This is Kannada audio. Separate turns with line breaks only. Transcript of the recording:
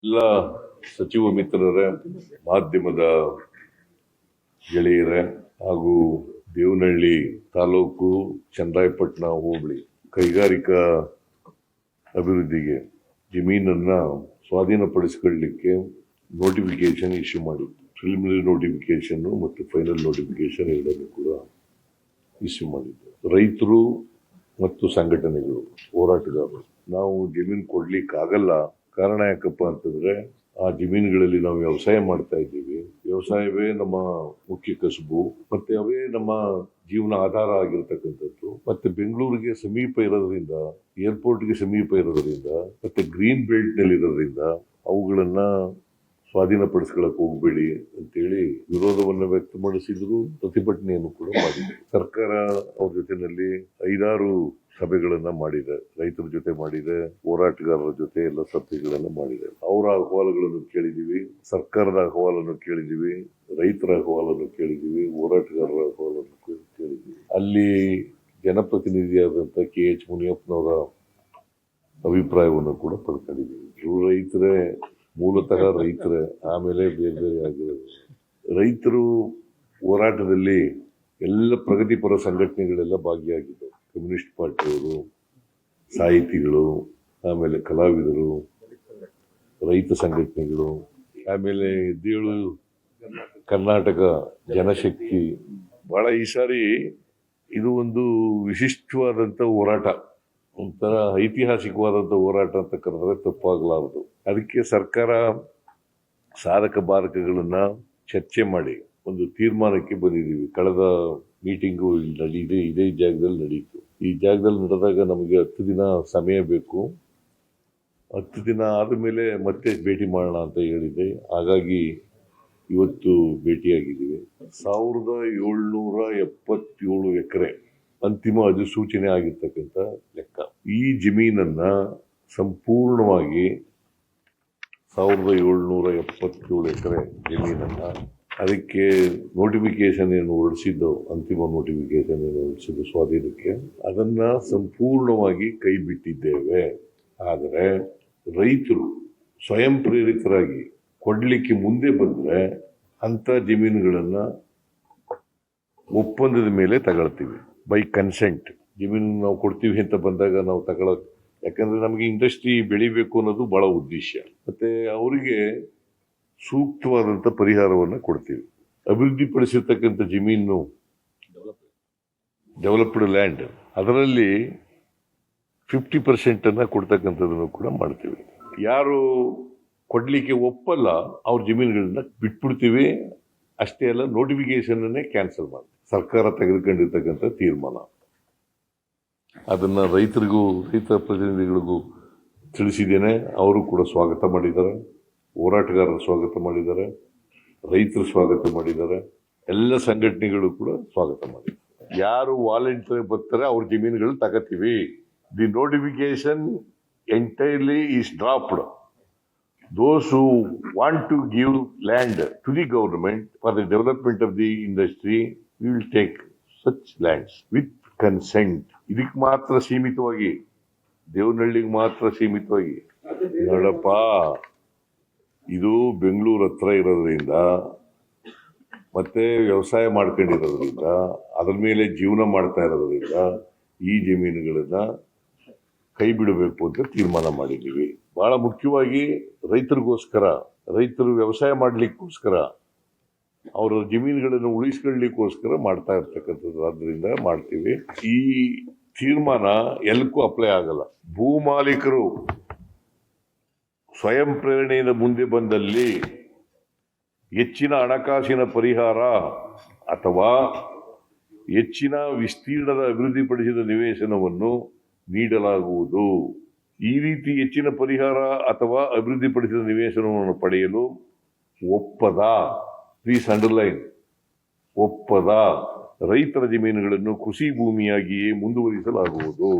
ಎಲ್ಲ ಸಚಿವ ಮಿತ್ರರೇ, ಮಾಧ್ಯಮದ ಗೆಳೆಯರೇ ಹಾಗೂ ದೇವನಹಳ್ಳಿ ತಾಲೂಕು ಚನ್ನರಾಯಪಟ್ಟಣ ಹೋಬಳಿ ಕೈಗಾರಿಕಾ ಅಭಿವೃದ್ಧಿಗೆ ಜಮೀನನ್ನ ಸ್ವಾಧೀನಪಡಿಸಿಕೊಳ್ಳಲಿಕ್ಕೆ ನೋಟಿಫಿಕೇಶನ್ ಇಶ್ಯೂ ಮಾಡಿತ್ತು. ಪ್ರಿಲಿಮಿನರಿ ನೋಟಿಫಿಕೇಶನ್ ಮತ್ತು ಫೈನಲ್ ನೋಟಿಫಿಕೇಶನ್ ಎರಡನ್ನೂ ಕೂಡ ಇಶ್ಯೂ ಮಾಡಿದ್ದು. ರೈತರು ಮತ್ತು ಸಂಘಟನೆಗಳು, ಹೋರಾಟಗಾರರು, ನಾವು ಜಮೀನು ಕೊಡ್ಲಿಕ್ಕಾಗಲ್ಲ. ಕಾರಣ ಯಾಕಪ್ಪ ಅಂತಂದ್ರೆ ಆ ಜಮೀನುಗಳಲ್ಲಿ ನಾವು ವ್ಯವಸಾಯ ಮಾಡ್ತಾ ಇದ್ದೀವಿ. ವ್ಯವಸಾಯವೇ ನಮ್ಮ ಮುಖ್ಯ ಕಸುಬು, ಮತ್ತೆ ಅವೇ ನಮ್ಮ ಜೀವನ ಆಧಾರ ಆಗಿರ್ತಕ್ಕಂಥದ್ದು. ಮತ್ತೆ ಬೆಂಗಳೂರಿಗೆ ಸಮೀಪ ಇರೋದ್ರಿಂದ, ಏರ್ಪೋರ್ಟ್ಗೆ ಸಮೀಪ ಇರೋದ್ರಿಂದ, ಮತ್ತೆ ಗ್ರೀನ್ ಬೆಲ್ಟ್ ನಲ್ಲಿ ಇರೋದ್ರಿಂದ ಅವುಗಳನ್ನ ಸ್ವಾಧೀನಪಡಿಸ್ಕೊಳಕ್ ಹೋಗ್ಬೇಡಿ ಅಂತೇಳಿ ವಿರೋಧವನ್ನ ವ್ಯಕ್ತಪಡಿಸಿದ್ರು, ಪ್ರತಿಭಟನೆಯನ್ನು ಕೂಡ ಮಾಡಿದ್ರು. ಸರ್ಕಾರ ಅವ್ರ ಜೊತೆನಲ್ಲಿ 5-6 ಸಭೆಗಳನ್ನ ಮಾಡಿದೆ. ರೈತರ ಜೊತೆ ಮಾಡಿದೆ, ಹೋರಾಟಗಾರರ ಜೊತೆ ಎಲ್ಲ ಸಭೆಗಳನ್ನ ಮಾಡಿದೆ. ಅವರ ಅಹವಾಲುಗಳನ್ನು ಕೇಳಿದೀವಿ, ಸರ್ಕಾರದ ಅಹವಾಲನ್ನು ಕೇಳಿದೀವಿ, ರೈತರ ಅಹವಾಲನ್ನು ಕೇಳಿದೀವಿ, ಹೋರಾಟಗಾರರ ಅಹವಾಲನ್ನು ಕೇಳಿದೀವಿ. ಅಲ್ಲಿ ಜನಪ್ರತಿನಿಧಿಯಾದಂತ KH ಮುನಿಯಪ್ಪನವರ ಅಭಿಪ್ರಾಯವನ್ನು ಕೂಡ ಪಡ್ಕೊಂಡಿದ್ದೀವಿ. ರೈತರೇ, ಮೂಲತಃ ರೈತರೇ, ಆಮೇಲೆ ಬೇರೆ ಬೇರೆ ಆಗಿರೋದು. ರೈತರು ಹೋರಾಟದಲ್ಲಿ ಎಲ್ಲ ಪ್ರಗತಿಪರ ಸಂಘಟನೆಗಳೆಲ್ಲ ಭಾಗಿಯಾಗಿದ್ದವು. ಕಮ್ಯುನಿಸ್ಟ್ ಪಾರ್ಟಿಯವರು, ಸಾಹಿತಿಗಳು, ಆಮೇಲೆ ಕಲಾವಿದರು, ರೈತ ಸಂಘಟನೆಗಳು, ಆಮೇಲೆ ಎದ್ದೇಳು ಕರ್ನಾಟಕ ಜನಶಕ್ತಿ. ಬಹಳ ಈ ಸಾರಿ ಇದು ಒಂದು ವಿಶಿಷ್ಟವಾದಂತ ಹೋರಾಟ, ಒಂಥರ ಐತಿಹಾಸಿಕವಾದಂತ ಹೋರಾಟ ಅಂತ ಕರೆದ್ರೆ ತಪ್ಪಾಗಲಾರದು. ಅದಕ್ಕೆ ಸರ್ಕಾರ ಸಾಧಕ ಬಾಧಕಗಳನ್ನ ಚರ್ಚೆ ಮಾಡಿ ಒಂದು ತೀರ್ಮಾನಕ್ಕೆ ಬಂದಿದ್ದೀವಿ. ಕಳೆದ ಮೀಟಿಂಗು ಇಲ್ಲಿ ಇದೇ ಜಾಗದಲ್ಲಿ ನಡೀತು. ಈ ಜಾಗದಲ್ಲಿ ನಡೆದಾಗ ನಮಗೆ 10 ದಿನ ಸಮಯ ಬೇಕು. 10 ದಿನ ಆದಮೇಲೆ ಮತ್ತೆ ಭೇಟಿ ಮಾಡೋಣ ಅಂತ ಹೇಳಿದೆ. ಹಾಗಾಗಿ ಇವತ್ತು ಭೇಟಿಯಾಗಿದ್ದೀವಿ. 1777 ಎಕರೆ ಅಂತಿಮ ಅಧಿಸೂಚನೆ ಆಗಿರ್ತಕ್ಕಂಥ ಲೆಕ್ಕ. ಈ ಜಮೀನನ್ನ ಸಂಪೂರ್ಣವಾಗಿ 1777 ಎಕರೆ ಜಮೀನನ್ನ, ಅದಕ್ಕೆ ನೋಟಿಫಿಕೇಶನ್ ಏನು ಹೊರಡಿಸಿದ್ದು, ಅಂತಿಮ ನೋಟಿಫಿಕೇಶನ್ ಏನು ಹೊರಡಿಸಿದ್ದು ಸ್ವಾಧೀನಕ್ಕೆ, ಅದನ್ನ ಸಂಪೂರ್ಣವಾಗಿ ಕೈ ಬಿಟ್ಟಿದ್ದೇವೆ. ಆದರೆ ರೈತರು ಸ್ವಯಂ ಪ್ರೇರಿತರಾಗಿ ಕೊಡ್ಲಿಕ್ಕೆ ಮುಂದೆ ಬಂದ್ರೆ ಅಂತ ಜಮೀನುಗಳನ್ನ ಒಪ್ಪಂದದ ಮೇಲೆ ತಗೊಳ್ತೀವಿ. ಬೈ ಕನ್ಸೆಂಟ್ ಜಮೀನು ನಾವು ಕೊಡ್ತೀವಿ ಅಂತ ಬಂದಾಗ ನಾವು ತಗೊಳಕ್, ಯಾಕಂದ್ರೆ ನಮಗೆ ಇಂಡಸ್ಟ್ರಿ ಬೆಳಿಬೇಕು ಅನ್ನೋದು ಬಹಳ ಉದ್ದೇಶ. ಮತ್ತೆ ಅವರಿಗೆ ಸೂಕ್ತವಾದಂತ ಪರಿಹಾರವನ್ನು ಕೊಡ್ತೀವಿ. ಅಭಿವೃದ್ಧಿ ಪಡಿಸಿರ್ತಕ್ಕಂಥ ಜಮೀನು, ಡೆವಲಪ್ಡ್ ಲ್ಯಾಂಡ್, ಅದರಲ್ಲಿ 50% ಅನ್ನ ಕೊಡ್ತಕ್ಕಂಥದ್ದನ್ನು ಕೂಡ ಮಾಡ್ತೀವಿ. ಯಾರು ಕೊಡ್ಲಿಕ್ಕೆ ಒಪ್ಪಲ್ಲ ಅವ್ರ ಜಮೀನುಗಳನ್ನ ಬಿಟ್ಬಿಡ್ತೀವಿ. ಅಷ್ಟೇ ಅಲ್ಲ, ನೋಟಿಫಿಕೇಶನ್ ಅನ್ನೇ ಕ್ಯಾನ್ಸಲ್ ಮಾಡಿ ಸರ್ಕಾರ ತೆಗೆದುಕೊಂಡಿರ್ತಕ್ಕಂಥ ತೀರ್ಮಾನ. ಅದನ್ನ ರೈತರಿಗೂ, ರೈತ ಪ್ರತಿನಿಧಿಗಳಿಗೂ ತಿಳಿಸಿದ್ದೇನೆ. ಅವರು ಕೂಡ ಸ್ವಾಗತ ಮಾಡಿದ್ದಾರೆ, ಹೋರಾಟಗಾರರು ಸ್ವಾಗತ ಮಾಡಿದ್ದಾರೆ, ರೈತರು ಸ್ವಾಗತ ಮಾಡಿದ್ದಾರೆ, ಎಲ್ಲ ಸಂಘಟನೆಗಳು ಕೂಡ ಸ್ವಾಗತ ಮಾಡಿದ್ದಾರೆ. ಯಾರು ವಾಲಂಟಿಯರ್ ಬರ್ತಾರೆ ಅವ್ರ ಜಮೀನುಗಳು ತಗೋತೀವಿ. The notification entirely is dropped. Those who want to give land to the government for the development of the industry, we will take such lands with consent. ಇದಕ್ಕೆ ಮಾತ್ರ ಸೀಮಿತವಾಗಿ, ದೇವನಹಳ್ಳಿಗೆ ಮಾತ್ರ ಸೀಮಿತವಾಗಿ. ನೋಡಪ್ಪ, ಇದು ಬೆಂಗಳೂರು ಹತ್ರ ಇರೋದ್ರಿಂದ, ಮತ್ತೆ ವ್ಯವಸಾಯ ಮಾಡ್ಕೊಂಡಿರೋದ್ರಿಂದ, ಅದ್ರ ಮೇಲೆ ಜೀವನ ಮಾಡ್ತಾ ಇರೋದ್ರಿಂದ ಈ ಜಮೀನುಗಳನ್ನ ಕೈ ಬಿಡಬೇಕು ಅಂತ ತೀರ್ಮಾನ ಮಾಡಿದ್ದೀವಿ. ಬಹಳ ಮುಖ್ಯವಾಗಿ ರೈತರಿಗೋಸ್ಕರ, ರೈತರು ವ್ಯವಸಾಯ ಮಾಡ್ಲಿಕ್ಕೋಸ್ಕರ, ಅವರ ಜಮೀನುಗಳನ್ನು ಉಳಿಸ್ಕೊಳ್ಳಿಕ್ಕೋಸ್ಕರ ಮಾಡ್ತಾ ಇರ್ತಕ್ಕಂಥದ್ದು. ಆದ್ರಿಂದ ಮಾಡ್ತೀವಿ. ಈ ತೀರ್ಮಾನ ಎಲ್ಲಕ್ಕೂ ಅಪ್ಲೈ ಆಗಲ್ಲ. ಭೂ ಮಾಲೀಕರು ಸ್ವಯಂ ಪ್ರೇರಣೆಯಿಂದ ಮುಂದೆ ಬಂದಲ್ಲಿ ಹೆಚ್ಚಿನ ಹಣಕಾಸಿನ ಪರಿಹಾರ ಅಥವಾ ಹೆಚ್ಚಿನ ವಿಸ್ತೀರ್ಣದ ಅಭಿವೃದ್ಧಿಪಡಿಸಿದ ನಿವೇಶನವನ್ನು ನೀಡಲಾಗುವುದು. ಈ ರೀತಿ ಹೆಚ್ಚಿನ ಪರಿಹಾರ ಅಥವಾ ಅಭಿವೃದ್ಧಿಪಡಿಸಿದ ನಿವೇಶನವನ್ನು ಪಡೆಯಲು ಒಪ್ಪದ, ಪ್ಲೀಸ್ ಅಂಡರ್ಲೈನ್, ಒಪ್ಪದ ರೈತರ ಜಮೀನುಗಳನ್ನು ಕೃಷಿ ಭೂಮಿಯಾಗಿಯೇ ಮುಂದುವರಿಸಲಾಗುವುದು.